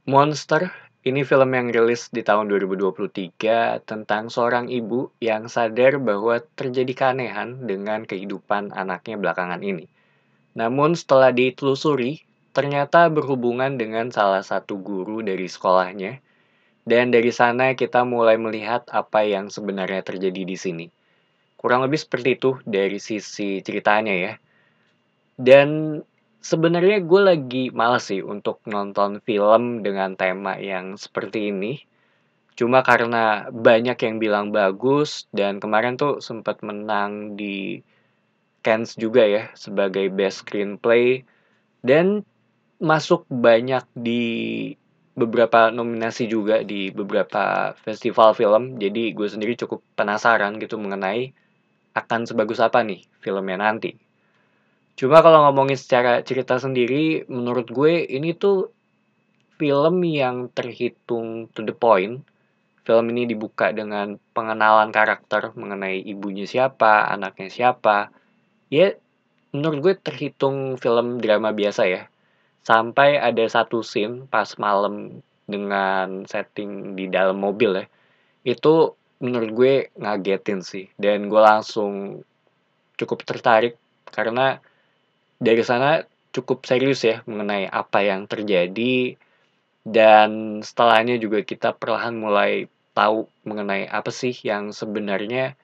Monster ini film yang rilis di tahun 2023 tentang seorang ibu yang sadar bahwa terjadi keanehan dengan kehidupan anaknya belakangan ini. Namun setelah ditelusuri, ternyata berhubungan dengan salah satu guru dari sekolahnya. Dan dari sana kita mulai melihat apa yang sebenarnya terjadi di sini. Kurang lebih seperti itu dari sisi ceritanya ya. Dan sebenarnya gue lagi males sih untuk nonton film dengan tema yang seperti ini. Cuma karena banyak yang bilang bagus dan kemarin tuh sempat menang di Cannes juga ya sebagai Best Screenplay dan masuk banyak di beberapa nominasi juga di beberapa festival film. Jadi gue sendiri cukup penasaran gitu mengenai akan sebagus apa nih filmnya nanti. Cuma kalau ngomongin secara cerita sendiri, menurut gue ini tuh film yang terhitung to the point. Film ini dibuka dengan pengenalan karakter mengenai ibunya siapa, anaknya siapa. Ya, menurut gue terhitung film drama biasa ya. Sampai ada satu scene pas malam dengan setting di dalam mobil ya. Itu menurut gue ngagetin sih. Dan gue langsung cukup tertarik karena dari sana cukup serius ya mengenai apa yang terjadi dan setelahnya juga kita perlahan mulai tahu mengenai apa sih yang sebenarnya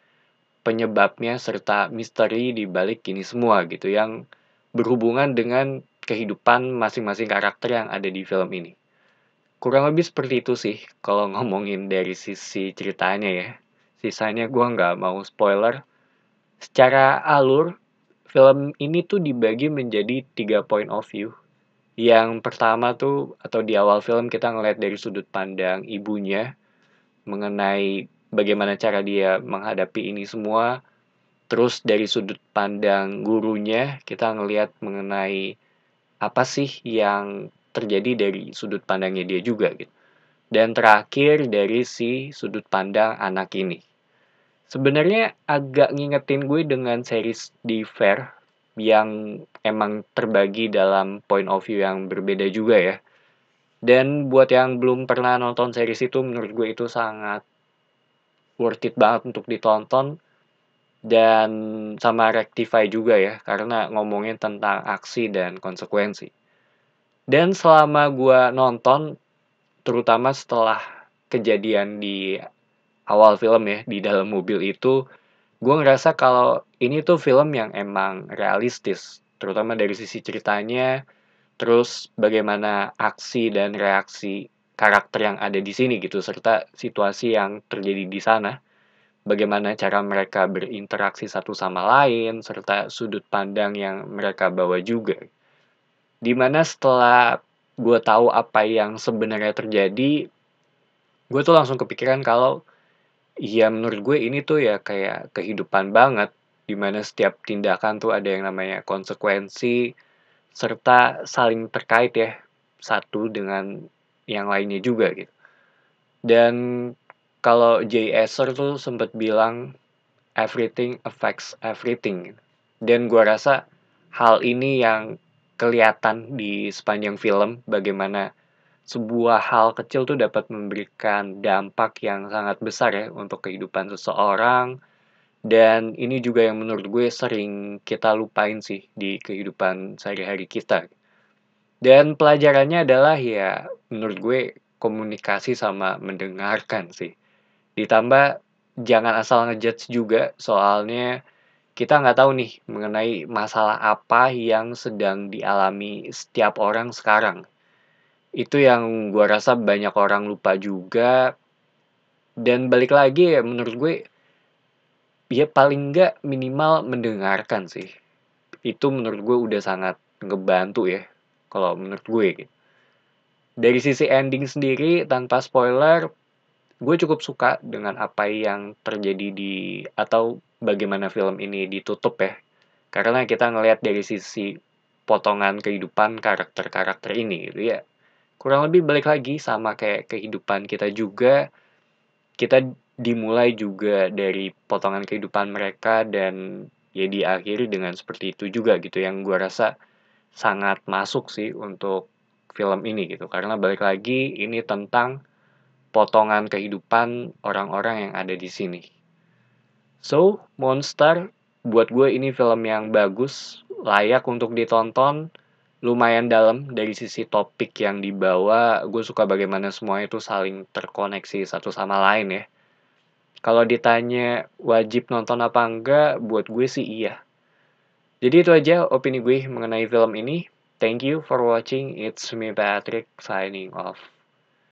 penyebabnya serta misteri di balik ini semua gitu yang berhubungan dengan kehidupan masing-masing karakter yang ada di film ini. Kurang lebih seperti itu sih kalau ngomongin dari sisi ceritanya ya. Sisanya gua nggak mau spoiler. Secara alur, film ini tuh dibagi menjadi 3 point of view. Yang pertama tuh atau di awal film kita ngeliat dari sudut pandang ibunya mengenai bagaimana cara dia menghadapi ini semua. Terus dari sudut pandang gurunya kita ngeliat mengenai apa sih yang terjadi dari sudut pandangnya dia juga gitu. Dan terakhir dari si sudut pandang anak ini. Sebenarnya agak ngingetin gue dengan series di Fair yang emang terbagi dalam point of view yang berbeda juga ya. Dan buat yang belum pernah nonton series itu menurut gue itu sangat worth it banget untuk ditonton dan sama Rectify juga ya karena ngomongin tentang aksi dan konsekuensi. Dan selama gue nonton terutama setelah kejadian di awal film ya di dalam mobil itu gue ngerasa kalau ini tuh film yang emang realistis, terutama dari sisi ceritanya, terus bagaimana aksi dan reaksi karakter yang ada di sini gitu, serta situasi yang terjadi di sana, bagaimana cara mereka berinteraksi satu sama lain, serta sudut pandang yang mereka bawa juga. Dimana setelah gue tahu apa yang sebenarnya terjadi, gue tuh langsung kepikiran kalau iya, menurut gue ini tuh ya kayak kehidupan banget, dimana setiap tindakan tuh ada yang namanya konsekuensi, serta saling terkait ya, satu dengan yang lainnya juga gitu. Dan kalau Jay Esser tuh sempat bilang, everything affects everything. Dan gue rasa hal ini yang kelihatan di sepanjang film, bagaimana sebuah hal kecil tuh dapat memberikan dampak yang sangat besar ya untuk kehidupan seseorang dan ini juga yang menurut gue sering kita lupain sih di kehidupan sehari-hari kita. Dan pelajarannya adalah ya menurut gue komunikasi sama mendengarkan sih. Ditambah jangan asal ngejudge juga soalnya kita nggak tahu nih mengenai masalah apa yang sedang dialami setiap orang sekarang. Itu yang gue rasa banyak orang lupa juga. Dan balik lagi ya menurut gue, ya paling nggak minimal mendengarkan sih. Itu menurut gue udah sangat ngebantu ya. Kalau menurut gue gitu. Dari sisi ending sendiri, tanpa spoiler, gue cukup suka dengan apa yang terjadi atau bagaimana film ini ditutup ya. Karena kita ngelihat dari sisi potongan kehidupan karakter-karakter ini gitu ya. Kurang lebih balik lagi sama kayak kehidupan kita juga, kita dimulai juga dari potongan kehidupan mereka dan ya diakhiri dengan seperti itu juga gitu yang gue rasa sangat masuk sih untuk film ini gitu. Karena balik lagi ini tentang potongan kehidupan orang-orang yang ada di sini. So, Monster buat gue ini film yang bagus, layak untuk ditonton, lumayan dalam dari sisi topik yang dibawa. Gue suka bagaimana semua itu saling terkoneksi satu sama lain ya. Kalau ditanya wajib nonton apa enggak, buat gue sih iya. Jadi itu aja opini gue mengenai film ini. Thank you for watching. It's me Patrick signing off.